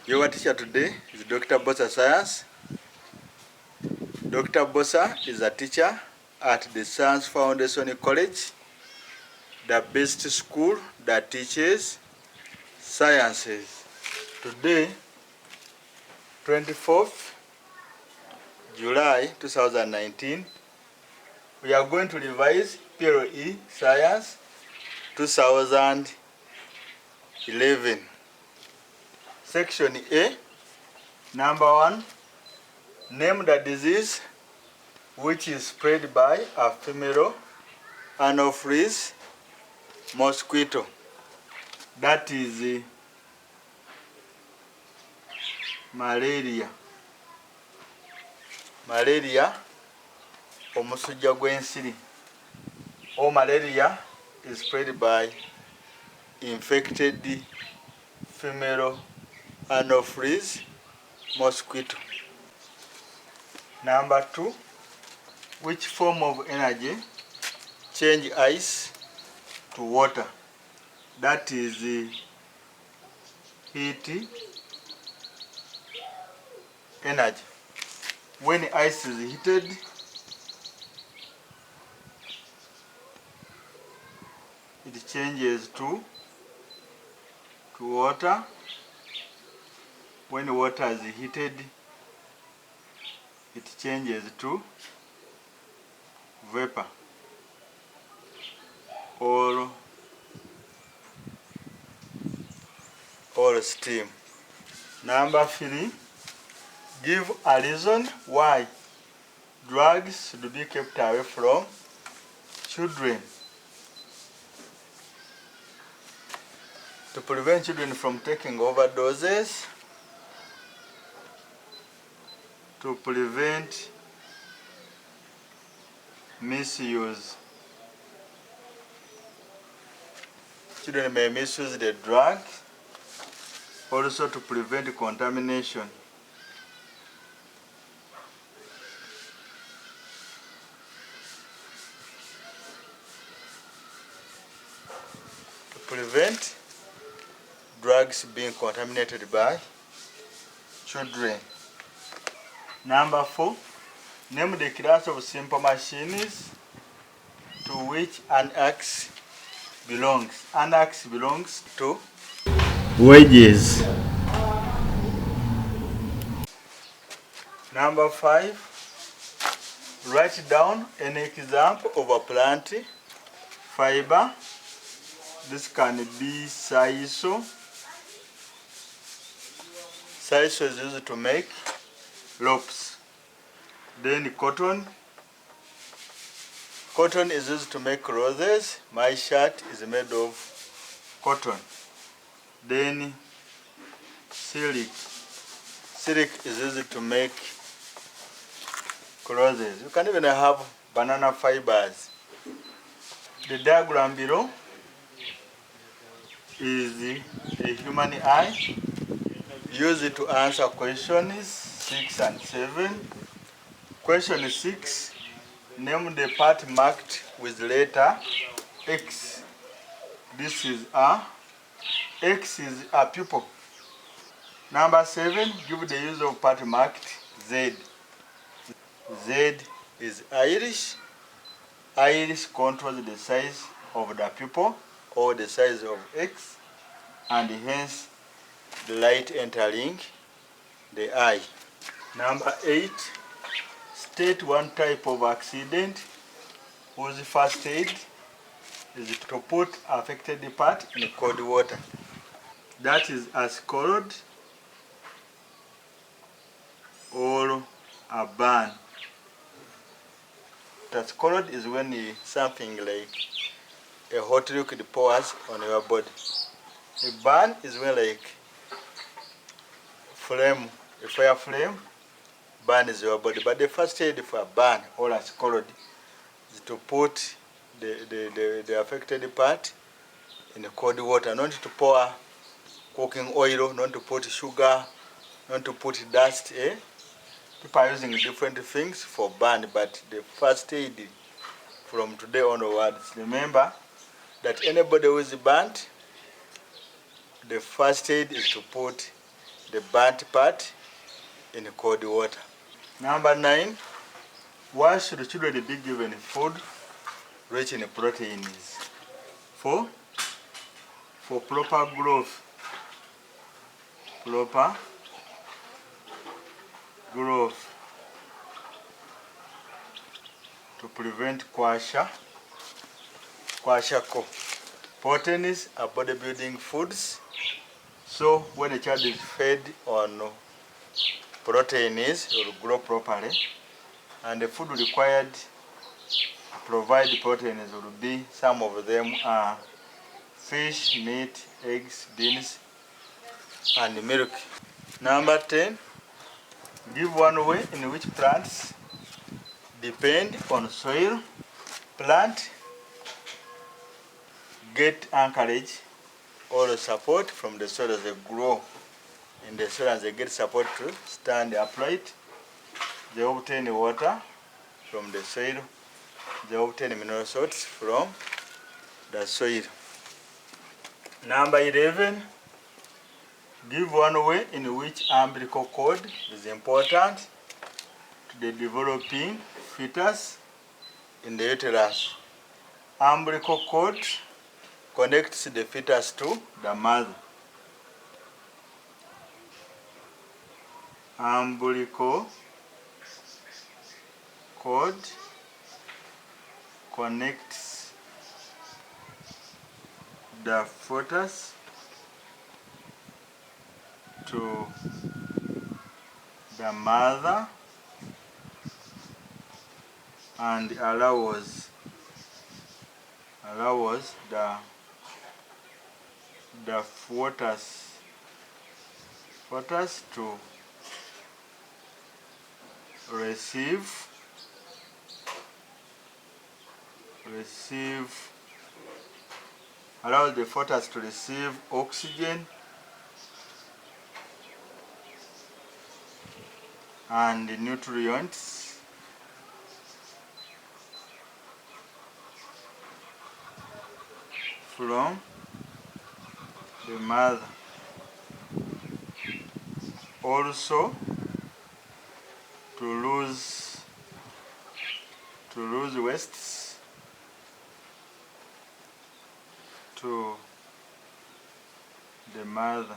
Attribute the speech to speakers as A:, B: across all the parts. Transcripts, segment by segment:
A: Your teacher today is Dr. Bosa Science. Dr. Bosa is a teacher at the Science Foundation College, the best school that teaches sciences. Today, 24th July 2019, we are going to revise PLE Science 2011. Section A, number 1, name the disease which is spread by a female anopheles mosquito. That is malaria. Malaria, omusujja gw'ensiri. Or malaria is spread by infected female anopheles mosquito. Number 2, which form of energy change ice to water? That is heat energy. When ice is heated, it changes to water. When water is heated, it changes to vapor or steam. Number 3, give a reason why drugs should be kept away from children. To prevent children from taking overdoses, to prevent misuse. Children may misuse the drug, also to prevent contamination. To prevent drugs being contaminated by children. Number 4, name the class of simple machines to which an axe belongs. An axe belongs to wedges. Number 5, write down an example of a plant fiber. This can be sisal. Sisal is used to make ropes. Then cotton. Cotton is used to make clothes. My shirt is made of cotton. Then silk. Silk is used to make clothes. You can even have banana fibers. The diagram below is a human eye. Use it to answer questions 6 and 7. Question 6, name the part marked with letter X. This is X is a pupil. Number 7, give the use of part marked Z. Z is iris. Iris controls the size of the pupil or the size of X, and hence the light entering the eye. Number 8, state one type of accident whose first aid is to put affected part in cold water. That is a scald or a burn. The scald is when something like a hot liquid pours on your body. A burn is when like a fire flame burns your body. But the first aid for a burn or a scald is to put the affected part in cold water, not to pour cooking oil, not to put sugar, not to put dust. People are using different things for burn, but the first aid from today onwards, remember that anybody who is burnt, the first aid is to put the burnt part in cold water. Number 9, why should children be given food rich in proteins? For proper growth. Proper growth. To prevent kwashiorkor. Proteins are bodybuilding foods. So when a child is fed on proteins, it will grow properly. And the food required to provide proteins will be, some of them are fish, meat, eggs, beans, and milk. Number 10, give one way in which plants depend on soil. Plant get anchorage or support from the soil as they grow in the soil, as they get support to stand upright. They obtain water from the soil. They obtain mineral salts from the soil. Number 11, give one way in which umbilical cord is important to the developing fetus in the uterus. Umbilical cord connects the fetus to the mother. Umbilical cord connects the fetus to the mother and allows the fetus to receive allows the fetus to receive oxygen and nutrients from the mother. Also to lose wastes to the mother.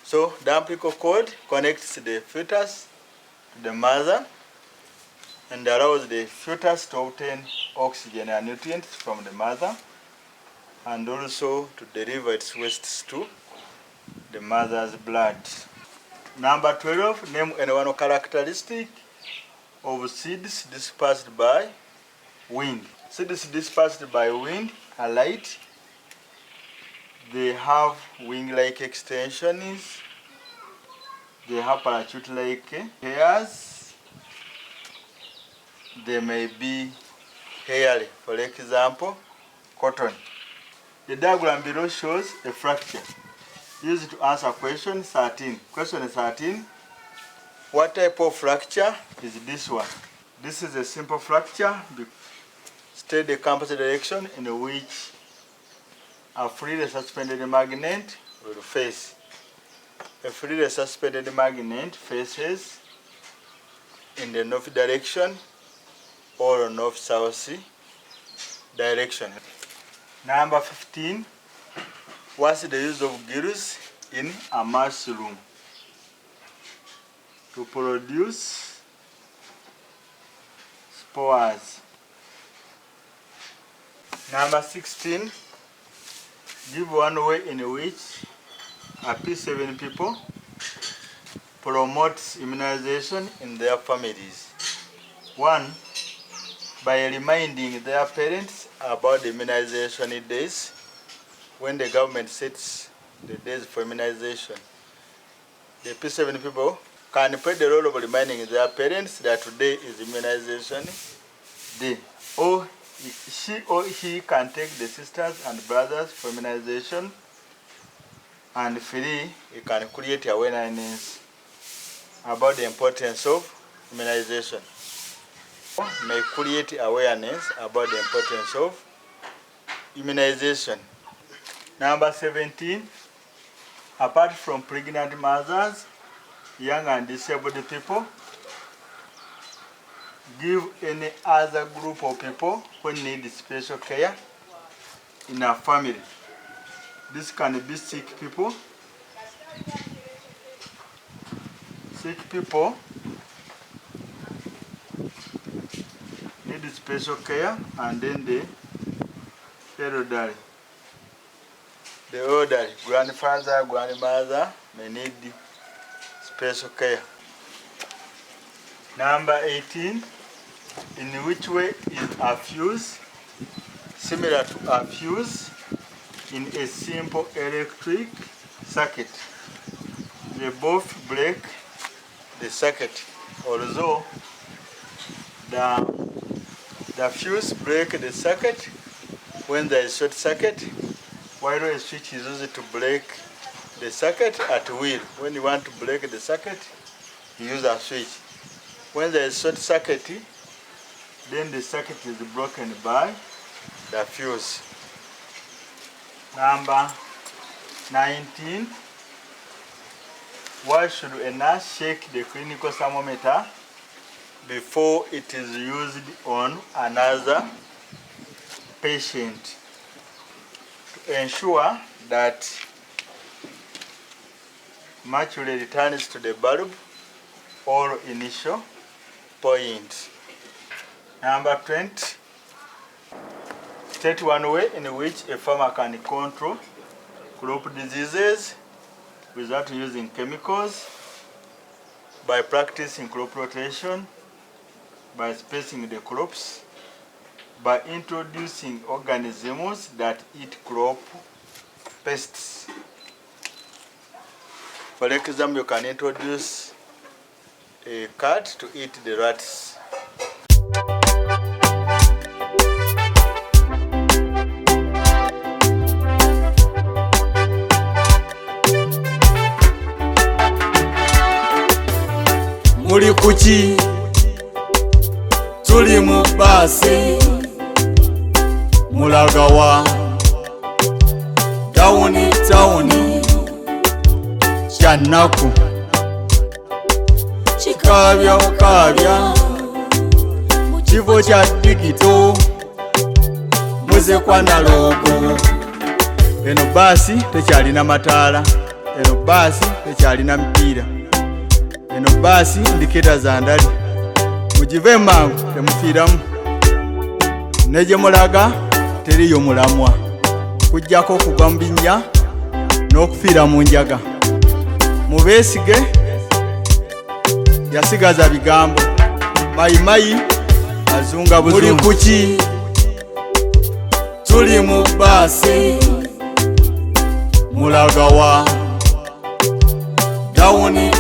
A: So the umbilical cord connects the fetus to the mother and allows the fetus to obtain oxygen and nutrients from the mother, and also to deliver its wastes to the mother's blood. Number 12, name any one characteristic of seeds dispersed by wind. Seeds dispersed by wind are light. They have wing-like extensions. They have parachute-like hairs. They may be hairy. For example, cotton. The diagram below shows a fracture used to answer question 13. Question 13, what type of fracture is this one? This is a simple fracture. State the compass direction in which a freely suspended magnet will face. A freely suspended magnet faces in the north direction or north-south direction. Number 15, what's the use of gills in a mushroom? To produce spores. Number 16, give one way in which a P7 people promotes immunization in their families. 1, by reminding their parents about the immunization days when the government sets the days for immunization. The P7 people can play the role of reminding their parents that today is immunization day. Or she or he can take the sisters and brothers for immunization, and free, he can create awareness about the importance of immunization. May create awareness about the importance of immunization. Number 17, apart from pregnant mothers, young and disabled people, give any other group of people who need special care in a family. This can be sick people. Sick people need special care, and then the elderly. The elderly, grandfather, grandmother may need special care. Number 18, in which way is a fuse similar to a fuse in a simple electric circuit? They both break the circuit, although the fuse breaks the circuit when there is short circuit, while a switch is used to break the circuit at will. When you want to break the circuit, you use a switch. When there is short circuit, then the circuit is broken by the fuse. Number 19. Why should a nurse shake the clinical thermometer before it is used on another patient? To ensure that mercury returns to the bulb or initial point. Number 20. State one way in which a farmer can control crop diseases without using chemicals: by practicing crop rotation, by spacing the crops, by introducing organisms that eat crop pests. For example, you can introduce a cat to eat the rats.
B: Muli kuki tuli mu basi mulagawa tawuni kyannaku kikabya kivo kya digito muzekwa na logo.
A: Eno basi tekyalina mataala, eno basi tekyalina mipiira, eno basi indiketa za ndali. Mugive mangu temufiiramu, ne gye mulaga teriyo mulamwa, kujjako okugwa mu binnya n'okufiira mu njaga. Mubeesige yasigaza bigambo, mayimayi azunga buzungu.
B: Muli kuki tuli mu basi mulagawa tawuni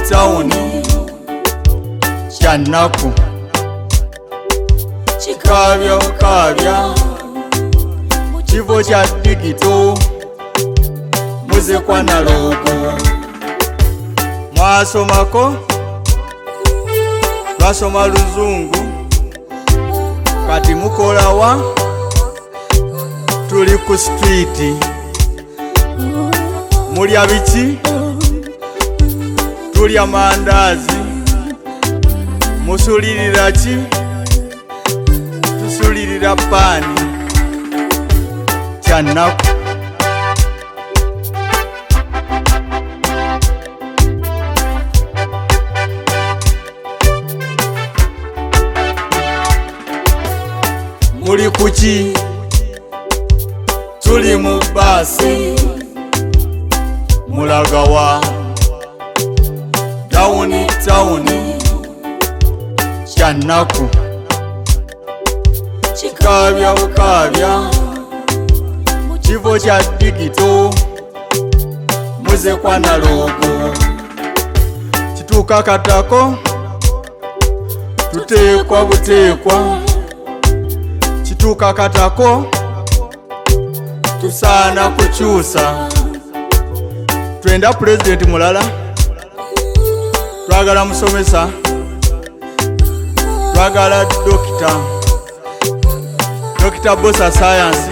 B: kyannaku kikabya kivo kya digito muzekwa na logo.
A: Mwasomako, twasoma luzungu, kati mukolawa? Tuli ku street. Mulya biki? Tulya mandazi. Musulirira ki? Tusulirira pani. Kyannaku.
B: Muli kuki tuli mu basi mulagawa tawuni kyannaku kikabya kivo kya digito muzekwa na logo.
A: Kituuka katako tuteekwa buteekwa, kituuka katako tusaana kukyusa. Twenda pulezidenti mulala, twagala musomesa, twagala dokita bosa science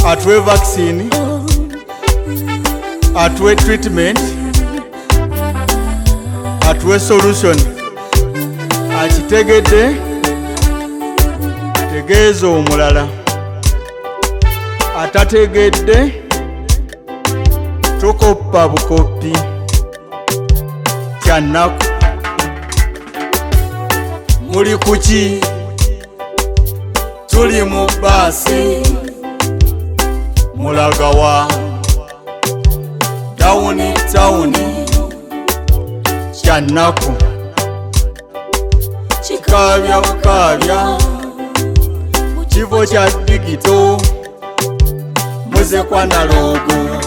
A: atuwe vaccine,
B: atuwe treatment, atuwe solution. Akitegedde tegeeza omulala, atategedde tokoppa bukoppi. Kyannaku muli kuki? Tuli mu bbaasi mulagawa tawuni tawuni. Kyannaku kikaabya bukaabya mu kifo kya digito muze kwa naloogo.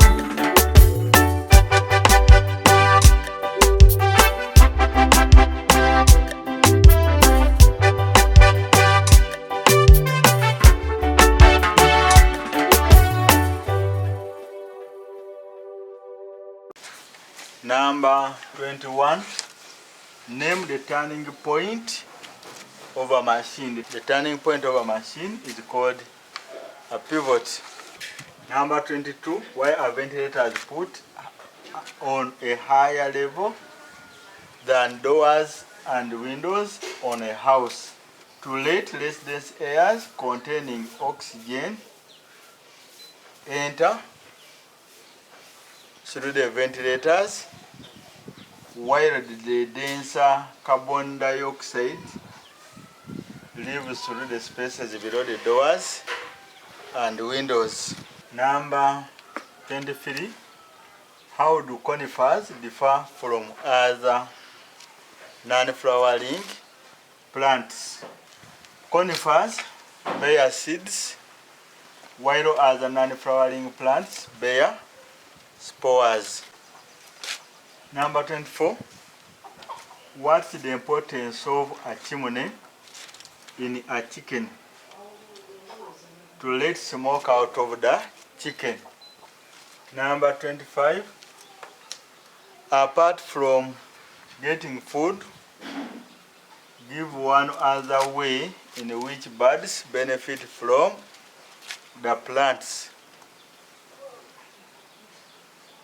A: Number 21. Name the turning point of a machine. The turning point of a machine is called a pivot. Number 22. Why a ventilator is put on a higher level than doors and windows on a house? To let less dense airs containing oxygen enter through the ventilators, while the denser carbon dioxide leaves through the spaces below the doors and windows. Number 23. How do conifers differ from other non-flowering plants? Conifers bear seeds, while other non-flowering plants bear spores. Number 24. What's the importance of a chimney in a chicken? To let smoke out of the chicken. Number 25. Apart from getting food, give one other way in which birds benefit from the plants.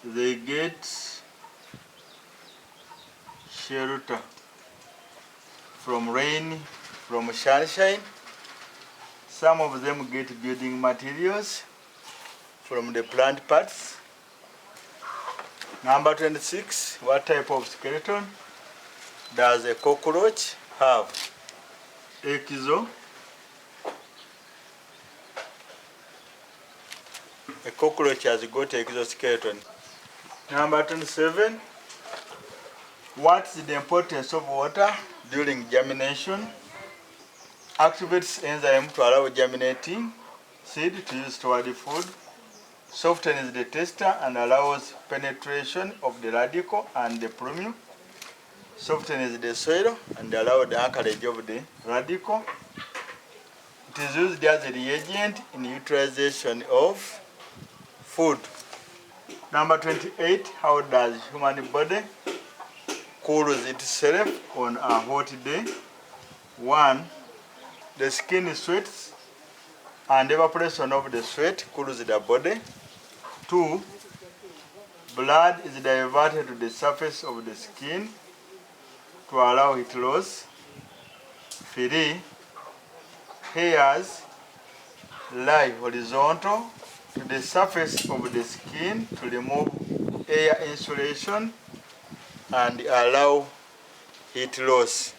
A: They get shelter from rain, from sunshine. Some of them get building materials from the plant parts. Number 26. What type of skeleton does a cockroach have? Exo. A cockroach has got exoskeleton. Number 27. What's the importance of water during germination? Activates enzyme to allow germinating seed to use toward food. Softens the tester and allows penetration of the radicle and the plumule. Softens the soil and allows the anchorage of the radicle. It is used as a reagent in utilization of food. Number 28. How does human body cools itself on a hot day? 1. The skin sweats and evaporation of the sweat cools the body. 2. Blood is diverted to the surface of the skin to allow heat loss. 3. Hairs lie horizontal to the surface of the skin to remove air insulation and allow heat loss.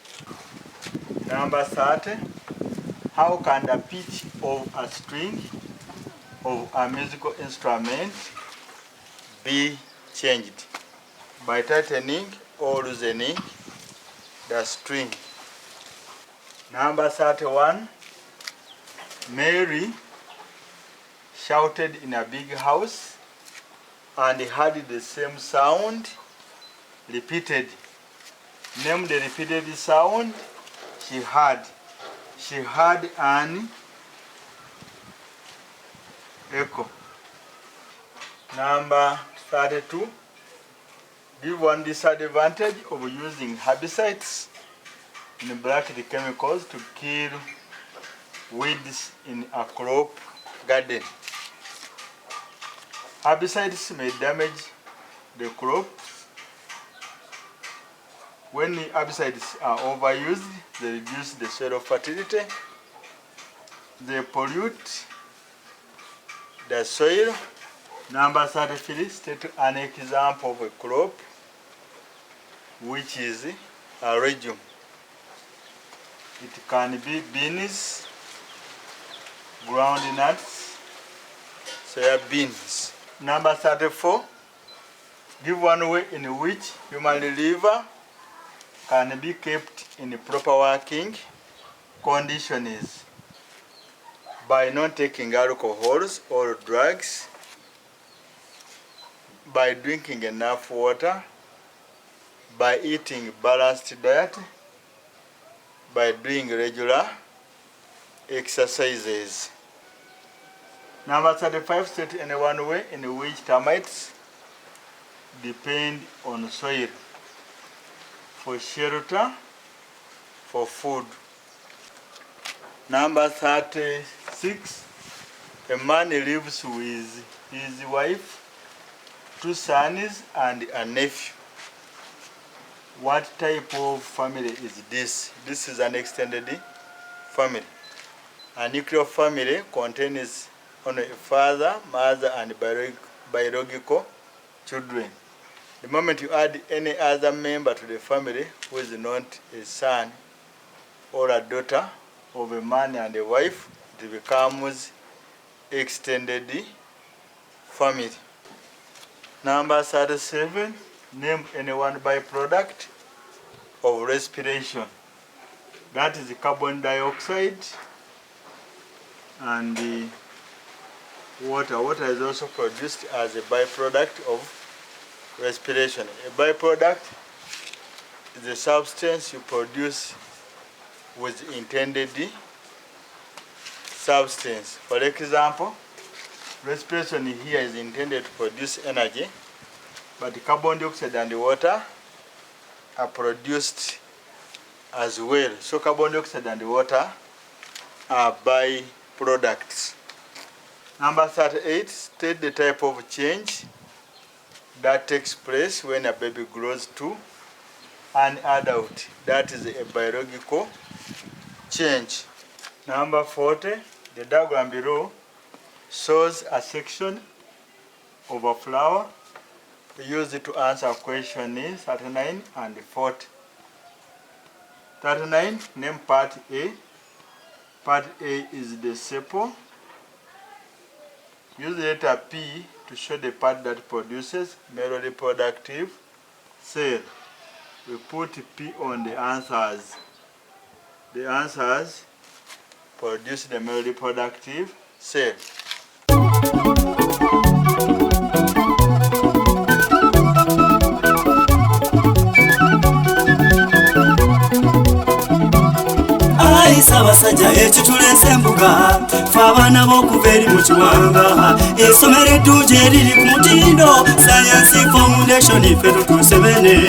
A: Number 30. How can the pitch of a string of a musical instrument be changed? By tightening or loosening the string. Number 31. Mary shouted in a big house and heard the same sound repeated. Name the repeated sound she heard. She heard an echo. Number 32. Give one disadvantage of using herbicides in brackish chemicals to kill weeds in a crop garden. Herbicides may damage the crop. When the herbicides are overused, they reduce the soil fertility, they pollute the soil. Number 33, state an example of a crop which is a legume. It can be beans, groundnuts, soya beans. Number 34, give one way in which human liver can be kept in proper working conditions by not taking alcohols or drugs, by drinking enough water, by eating balanced diet, by doing regular exercises. Number 35, state in one way in which termites depend on soil for shelter, for food. Number 36, a man lives with his wife, 2 sons and a nephew. What type of family is this? This is an extended family. A nuclear family contains only a father, mother, and biological children. The moment you add any other member to the family who is not a son or a daughter of a man and a wife, it becomes extended family. Number 37, name any one byproduct of respiration. That is the carbon dioxide and the water. Water is also produced as a byproduct of respiration. A byproduct is a substance you produce with intended substance. For example, respiration here is intended to produce energy, but the carbon dioxide and the water are produced as well. So carbon dioxide and the water are byproducts. Number 38, state the type of change that takes place when a baby grows to an adult. That is a biological change. Number 40, the diagram below shows a section of a flower used to answer questions 39 and 40. 39, name part A. Part A is the sepal. Use the letter P to show the part that produces male reproductive cell. We put P on the answers. The answers produce the male reproductive cell.
B: Abasajja ekituleese embuga ffe abaana b'okuva eri mu kiwanga essomero eddungi eriri ku mutindo Science Foundation ffe tutuuse bene